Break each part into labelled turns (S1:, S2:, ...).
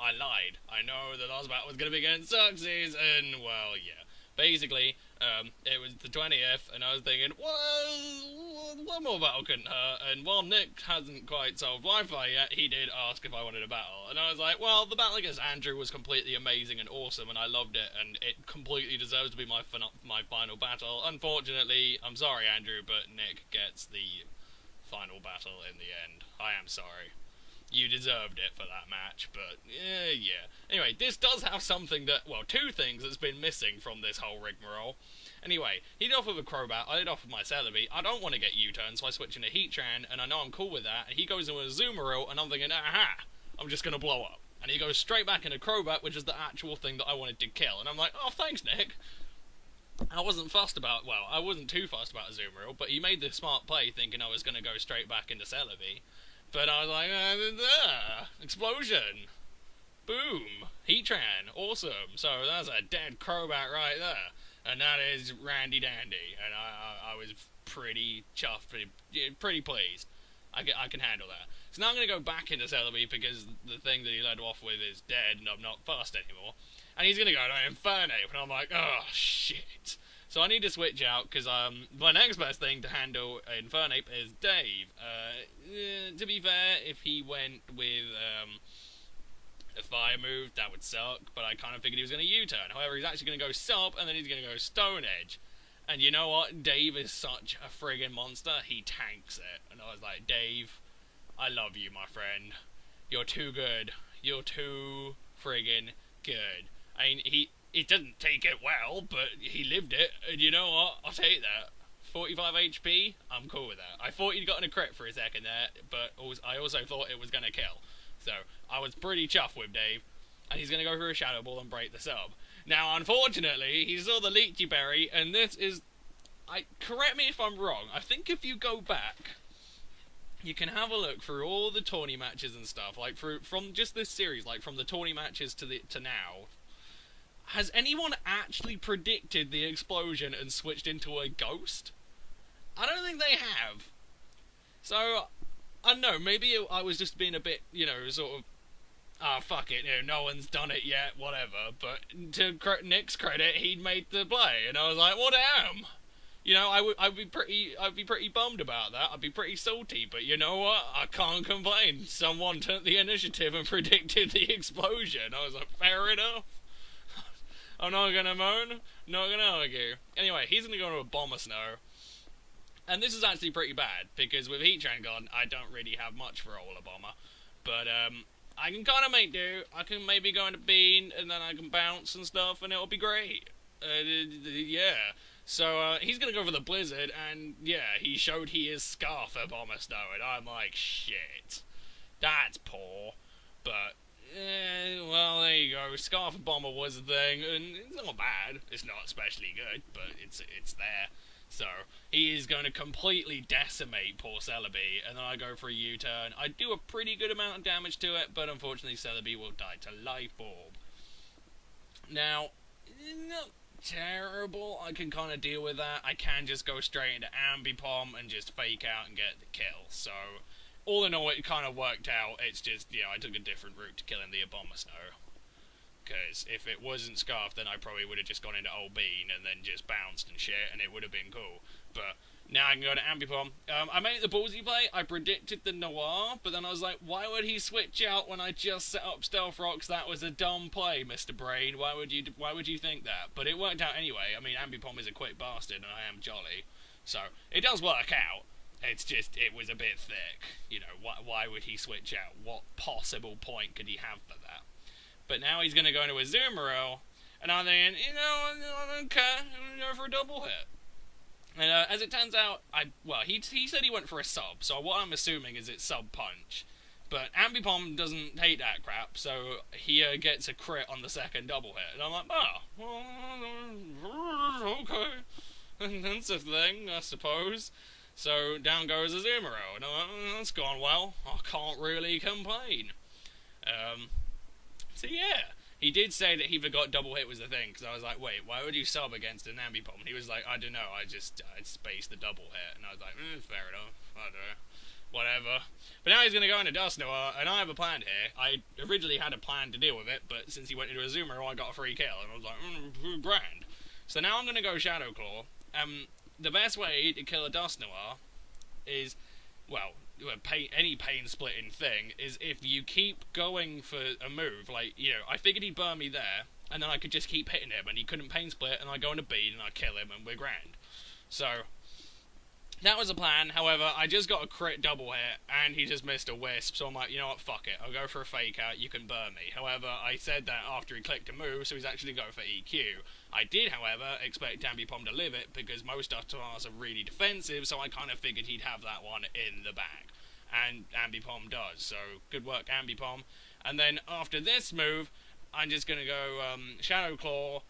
S1: I lied. I know the last battle was going to be against Xerxes, and, well, yeah. Basically, it was the 20th, and I was thinking, well, one more battle couldn't hurt, and while Nick hasn't quite solved Wi-Fi yet, he did ask if I wanted a battle, and I was like, well, the battle against Andrew was completely amazing and awesome, and I loved it, and it completely deserves to be my final battle. Unfortunately, I'm sorry, Andrew, but Nick gets the final battle in the end. I am sorry. You deserved it for that match, but yeah. Anyway, this does have something that, well, two things that's been missing from this whole rigmarole. Anyway, he did off with a Crobat, I did off with my Celebi. I don't want to get U-turn, so I switch into Heatran, and I know I'm cool with that. And he goes into a Azumarill, and I'm thinking, aha, I'm just going to blow up. And he goes straight back into Crobat, which is the actual thing that I wanted to kill. And I'm like, oh, thanks, Nick. I wasn't I wasn't too fussed about Azumarill, but he made the smart play thinking I was going to go straight back into Celebi. But I was like, explosion, boom, Heatran, awesome. So that's a dead Crobat right there, and that is randy dandy. And I was pretty chuffed, pretty pleased. I can handle that. So now I'm going to go back into Celebi because the thing that he led off with is dead, and I'm not fast anymore. And he's going to go to Infernape, and I'm like, oh shit. So I need to switch out, because my next best thing to handle Infernape is Dave. To be fair, if he went with a fire move, that would suck, but I kind of figured he was going to U-turn. However, he's actually going to go Sub, and then he's going to go Stone Edge. And you know what? Dave is such a friggin' monster, he tanks it. And I was like, Dave, I love you, my friend. You're too good. You're too friggin' good. I mean, he didn't take it well, but he lived it, and you know what? I'll take that. 45 HP, I'm cool with that. I thought he'd gotten a crit for a second there, but I also thought it was going to kill. So, I was pretty chuffed with Dave, and he's going to go for a Shadow Ball and break the sub. Now, unfortunately, he saw the Leechy Berry, and this is... correct me if I'm wrong, I think if you go back, you can have a look through all the tourney matches and stuff, like from just this series, like from the tourney matches to now. Has anyone actually predicted the explosion and switched into a ghost? I don't think they have. So, I don't know, maybe I was just being a bit, sort of, fuck it, no one's done it yet, whatever. But to Nick's credit, he'd made the play, and I was like, well, damn. I'd be pretty bummed about that. I'd be pretty salty, but you know what? I can't complain. Someone took the initiative and predicted the explosion. I was like, fair enough. I'm not gonna moan, not gonna argue. Anyway, he's gonna go into a Bomber Snow. And this is actually pretty bad, because with Heatran gone, I don't really have much for Ola Bomber. But, I can kind of make do. I can maybe go into Bean, and then I can bounce and stuff, and it'll be great. Yeah. So, he's gonna go for the Blizzard, and, yeah, he showed he is Scarf a Bomber Snow, and I'm like, shit. That's poor. But... well, there you go. Scarf Bomber was a thing, and it's not bad. It's not especially good, but it's there. So, he is going to completely decimate poor Celebi, and then I go for a U-turn. I do a pretty good amount of damage to it, but unfortunately Celebi will die to Life Orb. Now, not terrible. I can kind of deal with that. I can just go straight into Ambipom and just fake out and get the kill. So... all in all, it kind of worked out. It's just, I took a different route to killing the Bomber Snow. Because if it wasn't Scarf, then I probably would have just gone into Old Bean and then just bounced and shit, and it would have been cool. But now I can go to Ambipom. I made the ballsy play. I predicted the Noir, but then I was like, why would he switch out when I just set up Stealth Rocks? That was a dumb play, Mr. Brain. Why would you think that? But it worked out anyway. I mean, Ambipom is a quick bastard, and I am jolly. So, it does work out. It's just, it was a bit thick. Why would he switch out? What possible point could he have for that? But now he's going to go into a Azumarill, and I'm thinking, okay, I'm going to go for a double hit. And as it turns out, he said he went for a sub, so what I'm assuming is it's sub punch. But Ambipom doesn't hate that crap, so he gets a crit on the second double hit. And I'm like, oh, well, okay. That's a thing, I suppose. So down goes Azumarill, and I'm like, that's gone well. I can't really complain. So yeah, he did say that he forgot double hit was the thing, because I was like, wait, why would you sub against an Ambipom? And he was like, I don't know, I spaced the double hit. And I was like, fair enough, I don't know. whatever. But now he's going to go into Dust Noir, and I have a plan here. I originally had a plan to deal with it, but since he went into a Zoomer, I got a free kill, and I was like, grand. So now I'm going to go Shadow Claw. The best way to kill a Dust Noir is, well, any pain-splitting thing, is if you keep going for a move. Like, you know, I figured he'd burn me there, and then I could just keep hitting him, and he couldn't pain-split, and I go into bead, and I kill him, and we're grand. So that was the plan. However, I just got a crit double hit, and he just missed a wisp, so I'm like, you know what, fuck it, I'll go for a fake out, you can burn me. However, I said that after he clicked a move, so he's actually going for EQ. I did, however, expect Ambipom to live it, because most Dustars are really defensive, so I kind of figured he'd have that one in the bag. And Ambipom does, so good work, Ambipom. And then after this move, I'm just going to go Shadow Claw.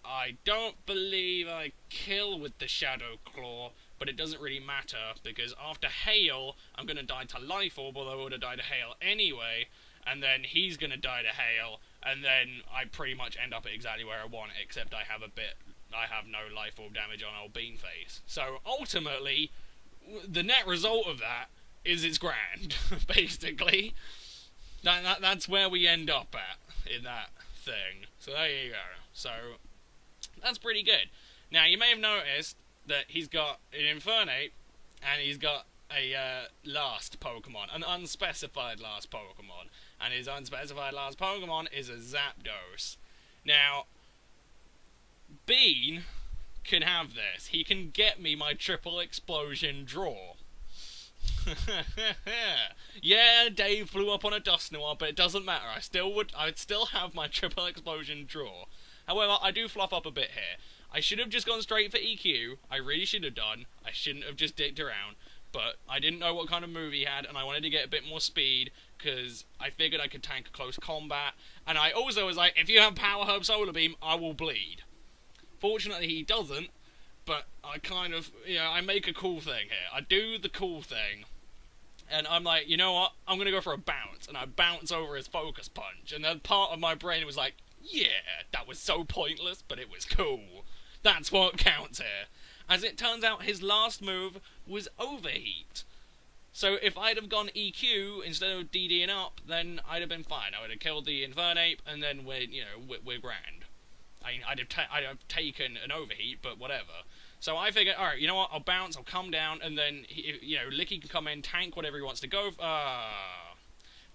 S1: I don't believe I kill with the Shadow Claw, but it doesn't really matter, because after Hail, I'm going to die to Life Orb, although I would have died to Hail anyway, and then he's going to die to Hail, and then I pretty much end up at exactly where I want, except I have no Life Orb damage on old Beanface. So, ultimately, the net result of that is it's grand, basically. That's where we end up at, in that thing. So there you go. So, that's pretty good. Now, you may have noticed that he's got an Infernape, and he's got a last Pokemon, an unspecified last Pokemon, and his unspecified last Pokemon is a Zapdos. Now, Bean can have this. He can get me my triple explosion draw. Yeah, Dave flew up on a Dust Noir, but it doesn't matter. I'd still have my triple explosion draw. However, I do fluff up a bit here. I should have just gone straight for EQ. I really should have done. I shouldn't have just dicked around. But I didn't know what kind of move he had, and I wanted to get a bit more speed, because I figured I could tank a close combat. And I also was like, if you have Power Herb Solar Beam, I will bleed. Fortunately, he doesn't, but I kind of, you know, I make a cool thing here. I do the cool thing, and I'm like, you know what? I'm going to go for a bounce, and I bounce over his Focus Punch. And then part of my brain was like, yeah, that was so pointless, but it was cool. That's what counts here. As it turns out, his last move was Overheat. So if I'd have gone EQ instead of DDing up, then I'd have been fine. I would have killed the Infernape, and then we're grand. I mean, I'd have taken an Overheat, but whatever. So I figured, alright, you know what, I'll bounce, I'll come down, and then, Licky can come in, tank whatever he wants to go.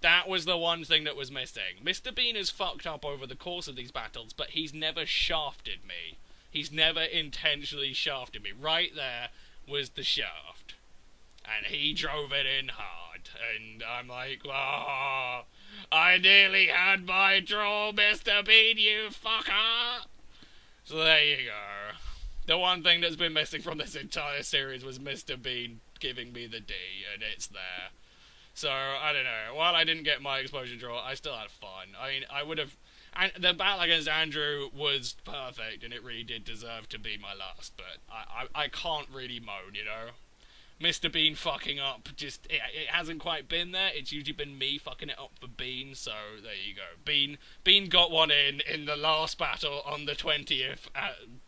S1: That was the one thing that was missing. Mr. Bean has fucked up over the course of these battles, but he's never shafted me. He's never intentionally shafted me. Right there was the shaft. And he drove it in hard. And I'm like, oh, I nearly had my draw, Mr. Bean, you fucker! So there you go. The one thing that's been missing from this entire series was Mr. Bean giving me the D, and it's there. So, I don't know. While I didn't get my explosion draw, I still had fun. I mean, I would have... And the battle against Andrew was perfect, and it really did deserve to be my last, but I can't really moan, you know? Mr. Bean fucking up, just... It hasn't quite been there. It's usually been me fucking it up for Bean, so there you go. Bean got one in the last battle on the 20th,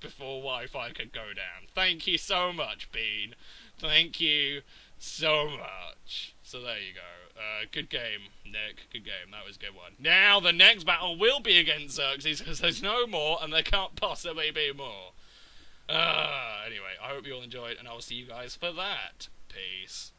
S1: before Wi-Fi could go down. Thank you so much, Bean. Thank you so much. So there you go. Good game, Nick. Good game. That was a good one. Now, the next battle will be against Xerxes, because there's no more, and there can't possibly be more. Anyway, I hope you all enjoyed, and I will see you guys for that. Peace.